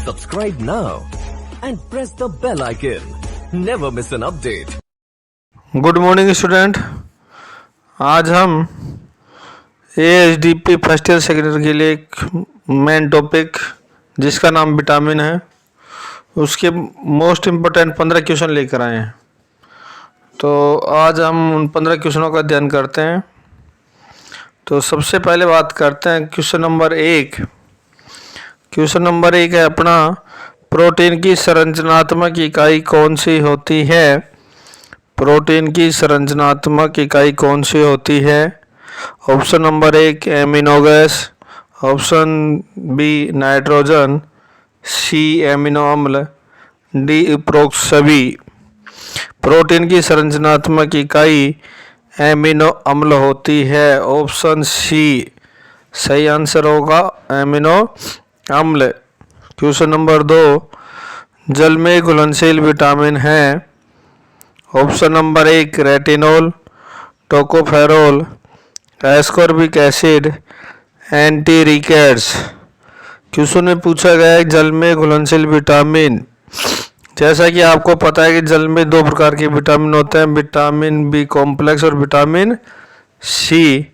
Subscribe now and press the bell icon. Never miss an update. Good morning student. आज हम AHDP first year second year के लिए एक main topic जिसका नाम विटामिन है, उसके मोस्ट इम्पोर्टेंट 15 क्वेश्चन लेकर आए हैं। तो आज हम उन 15 क्वेश्चनों का अध्ययन करते हैं। तो सबसे पहले बात करते हैं क्वेश्चन नंबर 1। क्वेश्चन नंबर 1 है अपना, प्रोटीन की संरचनात्मक इकाई कौन सी होती है? प्रोटीन की संरचनात्मक इकाई कौन सी होती है? Option number 1 amino gas, option B nitrogen, C amino अम्ल, डी उपरोक्त सभी। प्रोटीन की संरचनात्मक इकाई एमिनो अम्ल होती है, ऑप्शन सी सही आंसर होगा एमिनो अम्ल। क्वेश्चन नंबर 2, जल में घुलनशील विटामिन है? Option number 1 retinol, tocopherol, ascorbic acid, anti rickets. Question में पूछा गया है जल में घुलनशील विटामिन। जैसा कि आपको पता है कि जल में 2 प्रकार के विटामिन होते हैं, विटामिन बी कॉम्प्लेक्स और विटामिन सी।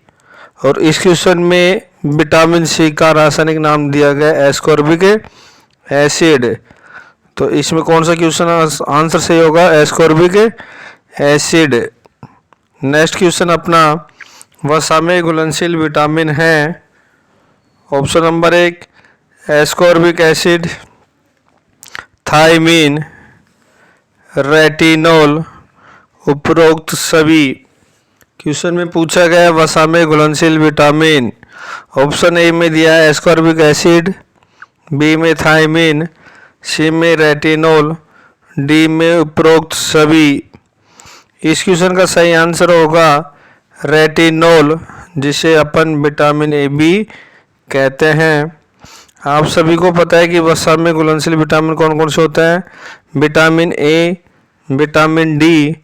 और इस क्वेश्चन में विटामिन सी का रासायनिक नाम दिया गया एस्कॉर्बिक एसिड। तो इसमें कौन सा क्वेश्चन आंसर सही होगा? Ascorbic acid. नेक्स्ट क्वेश्चन अपना, वसा में घुलनशील विटामिन है? Option number 1 ascorbic acid, thiamine, retinol, उपरोक्त सभी। क्वेश्चन में पूछा गया वसा में घुलनशील विटामिन। ऑप्शन ए में दिया है एस्कॉर्बिक एसिड, बी में थायमीन, सी में रेटिनोल, डी में उपरोक्त सभी। इस क्वेश्चन का सही आंसर होगा रेटिनोल, जिसे अपन विटामिन ए बी कहते हैं। आप सभी को पता है कि वसा में घुलनशील विटामिन कौन कौन से होते हैं? Vitamin A, vitamin D,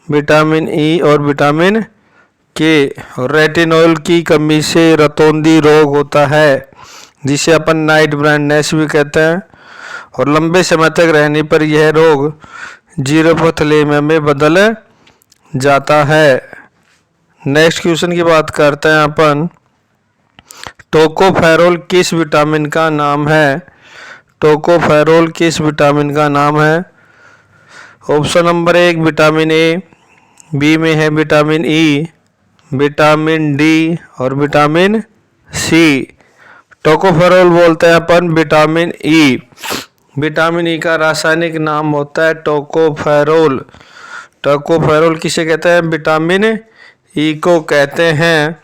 vitamin E और विटामिन के। रेटिनोल की कमी से रतौंधी रोग होता है, जिसे अपन नाइट ब्लाइंडनेस भी कहते हैं, और लंबे समय तक रहने पर यह रोग जीरोपथलेमिया में बदल जाता है। नेक्स्ट क्वेश्चन की बात करते हैं अपन, टोकोफेरोल किस विटामिन का नाम है? टोकोफेरोल किस विटामिन का नाम है? Option number 1 vitamin A, B में है विटामिन ई, विटामिन डी और विटामिन सी। टोकोफेरोल बोलते हैं अपन विटामिन ई। विटामिन ई का रासायनिक नाम होता है टोकोफेरोल। टोकोफेरोल किसे कहते हैं? विटामिन ई को कहते हैं,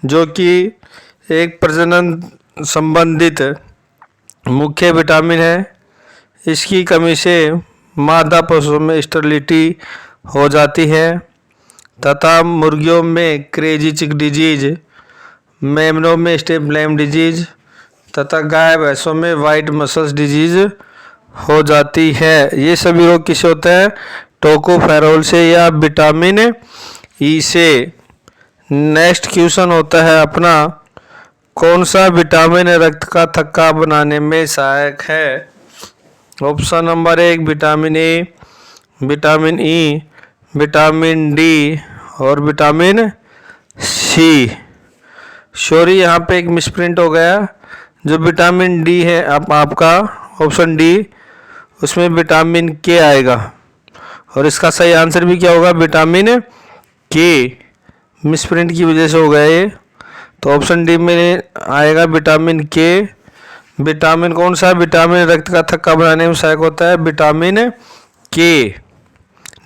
जो कि एक प्रजनन संबंधित मुख्य विटामिन है। इसकी कमी से मादा पशुओं में स्टेरिलिटी हो जाती है तथा मुर्गियों में क्रेजी चिक डिजीज, मेमनों में स्टेबलेम डिजीज तथा गाय भैंसों में वाइट मसल्स डिजीज हो जाती है। ये सभी रोग किसे होते हैं? टोकोफेरोल से या विटामिन ई से। नेक्स्ट क्वेश्चन होता है अपना, कौन सा विटामिन रक्त का थक्का बनाने में सहायक है? ऑप्शन नंबर 1 विटामिन ए, विटामिन ई, विटामिन डी और विटामिन सी। सॉरी, यहाँ पे एक मिसप्रिंट हो गया। जो विटामिन डी है आपका ऑप्शन डी, उसमें विटामिन के आएगा, और इसका सही आंसर भी क्या होगा? विटामिन के। मिसप्रिंट की वजह से हो गया ये। तो ऑप्शन डी में आएगा विटामिन के। विटामिन कौन सा? विटामिन रक्त का थक्का बनाने में सहायक होता है, विटामिन के।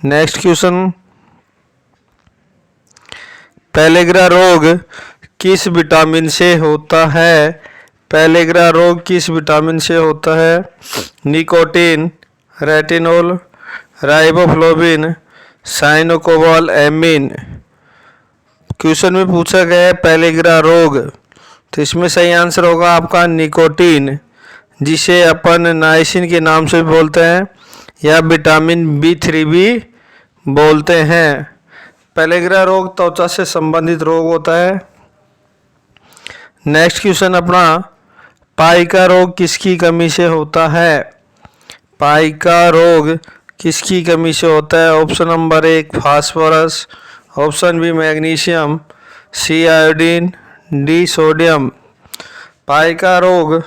नेक्स्ट क्वेश्चन, पेलेग्रा रोग किस विटामिन से होता है? पेलेग्रा रोग किस विटामिन से होता है? Nicotine, retinol, riboflavin, cyanocobalamin. Question में पूछा गया है पेलेग्रा रोग, तो इसमें सही आंसर होगा आपका निकोटीन, जिसे अपन नाइसिन के नाम से भी बोलते हैं या विटामिन B3 भी बोलते हैं। पेलेग्रा रोग त्वचा से संबंधित रोग होता है। नेक्स्ट क्वेश्चन अपना, पाई का रोग किसकी कमी से होता है? पाई का रोग किसकी कमी से होता है? Option number 1 phosphorus, option B magnesium, C iodine, D sodium. पाई का रोग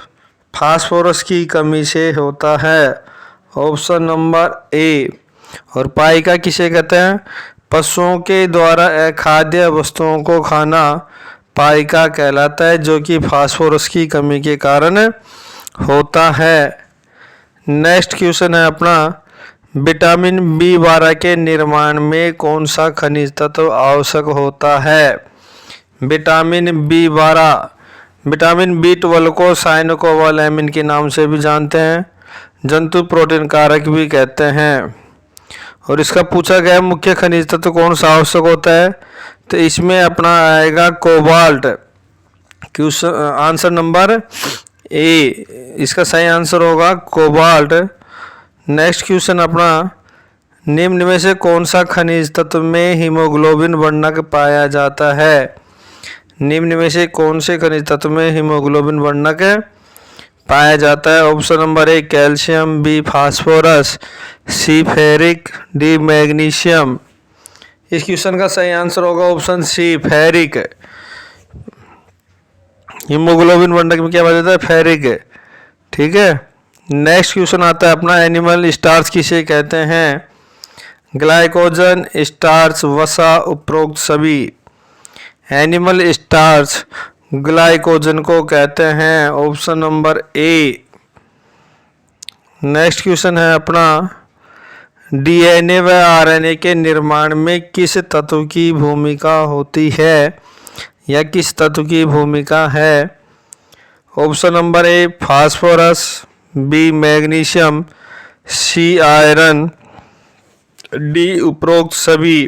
फास्फोरस की कमी से होता है, ऑप्शन नंबर ए। और पाई का किसे कहते हैं? पशुओं के द्वारा अखाद्य वस्तुओं को खाना पाई का कहलाता है, जो कि फास्फोरस की कमी के कारण होता है। नेक्स्ट क्वेश्चन है अपना, विटामिन B12 के निर्माण में कौन सा खनिज तत्व आवश्यक होता है? विटामिन B12, विटामिन B12 को साइनोकोबालामिन के नाम से भी जानते हैं, जंतु प्रोटीन कारक भी कहते हैं। और इसका पूछा गया मुख्य खनिज तत्व कौन सा आवश्यक होता है, तो इसमें अपना आएगा cobalt. Question answer number A, इसका सही आंसर होगा कोबाल्ट। नेक्स्ट क्वेश्चन अपना, निम्न में से कौन सा खनिज तत्व में हीमोग्लोबिन वर्णक पाया जाता है? निम्न में से कौन से खनिज तत्व में हीमोग्लोबिन वर्णक पाया जाता है? Option number 1 calcium, B phosphorus, C ferric, D magnesium. इस क्वेश्चन का सही आंसर होगा ऑप्शन सी फेरिक। हीमोग्लोबिन वर्णक में क्या पाया जाता है? फेरिक। ठीक है। नेक्स्ट क्वेश्चन आता है अपना, एनिमल स्टार्च किसे कहते हैं? ग्लाइकोजन, स्टार्च, वसा, उपरोक्त सभी। एनिमल स्टार्च ग्लाइकोजन को कहते हैं, ऑप्शन नंबर ए। नेक्स्ट क्वेश्चन है अपना, डीएनए व आरएनए के निर्माण में किस तत्व की भूमिका होती है या किस तत्व की भूमिका है? Option number A phosphorus, B magnesium, C iron, D उपरोक्त सभी।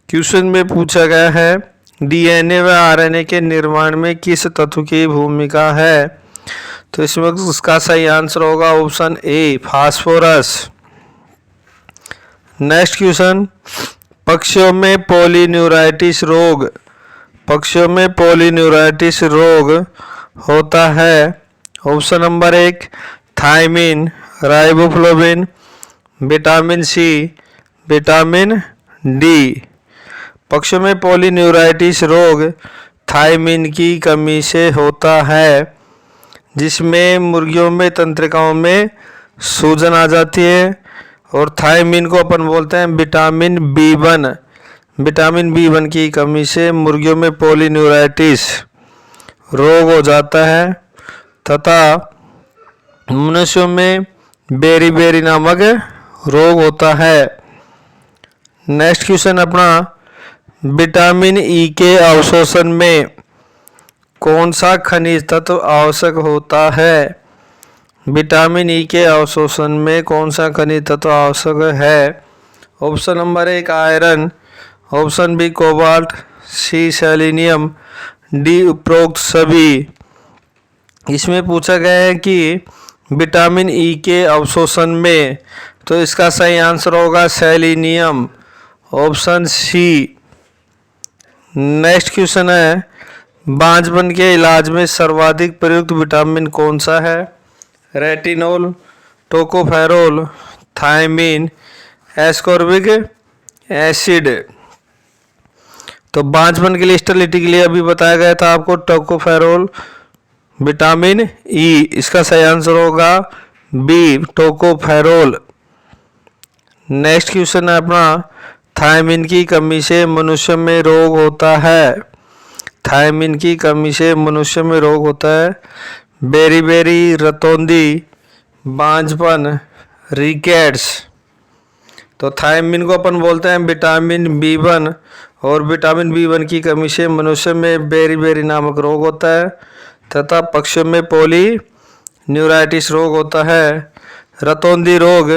क्वेश्चन में पूछा गया है डीएनए व आरएनए के निर्माण में किस तत्व की भूमिका है, तो इसमें उसका सही आंसर होगा option A phosphorus. Next question, पक्षियों में पॉलीन्यूराइटिस रोग, पक्षियों में पॉलीन्यूराइटिस रोग होता है, option number 1 thiamine, riboflavin, vitamin C, vitamin D. पक्षियों में पॉलीन्यूराइटिस रोग थायमिन की कमी से होता है, जिसमें मुर्गियों में तंत्रिकाओं में सूजन आ जाती है। और थायमिन को अपन बोलते हैं विटामिन B1। विटामिन B1 की कमी से मुर्गियों में पॉलीन्यूराइटिस रोग हो जाता है तथा मनुष्यों में बेरी नामक रोग होता है। नेक्स्ट क्वेश्चन अपना, विटामिन ई के अवशोषण में कौन सा खनिज तत्व आवश्यक होता है? विटामिन ई के अवशोषण में कौन सा खनिज तत्व आवश्यक है? Option number 1 iron, option B cobalt, C selenium, D उपरोक्त सभी। इसमें पूछा गया है कि विटामिन ई के अवशोषण में, तो इसका सही आंसर होगा selenium, option C. Next question है, बांझपन के इलाज में सर्वाधिक प्रयुक्त विटामिन कौन सा है? Retinol, tocopherol, thiamine, ascorbic acid. तो बांझपन के लिए स्टेरिलिटी के लिए अभी बताया गया था आपको टोकोफेरोल, विटामिन ई। इसका सही आंसर होगा बी टोकोफेरोल। नेक्स्ट क्वेश्चन है अपना, थायमीन की कमी से मनुष्य में रोग होता है। थायमीन की कमी से मनुष्य में रोग होता है, बेरी रतौंधी, बांझपन, रिकेट्स। तो थायमीन को अपन बोलते हैं विटामिन B1 और विटामिन B1 की कमी से मनुष्य में बेरी नामक रोग होता है तथा पक्षियों में पॉलीन्यूराइटिस रोग होता है। रतौंधी रोग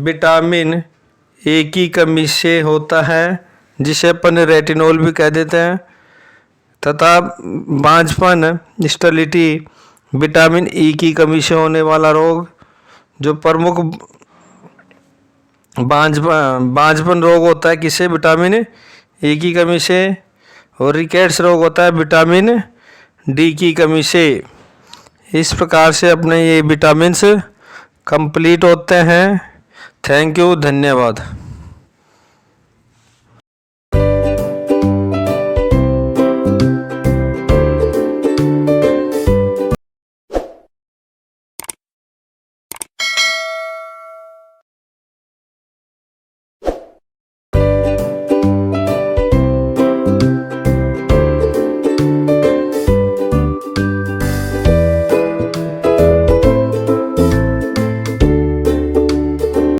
विटामिन ए की कमी से होता है, जिसे अपन रेटिनोल भी कह देते हैं, तथा बांझपन स्टेरिलिटी विटामिन ई की कमी से होने वाला रोग, जो प्रमुख बांझपन रोग होता है किसे? विटामिन ए की कमी से। और रिकेट्स रोग होता है विटामिन डी की कमी से। इस प्रकार से अपने ये विटामिन्स कंप्लीट होते हैं। थैंक यू, धन्यवाद।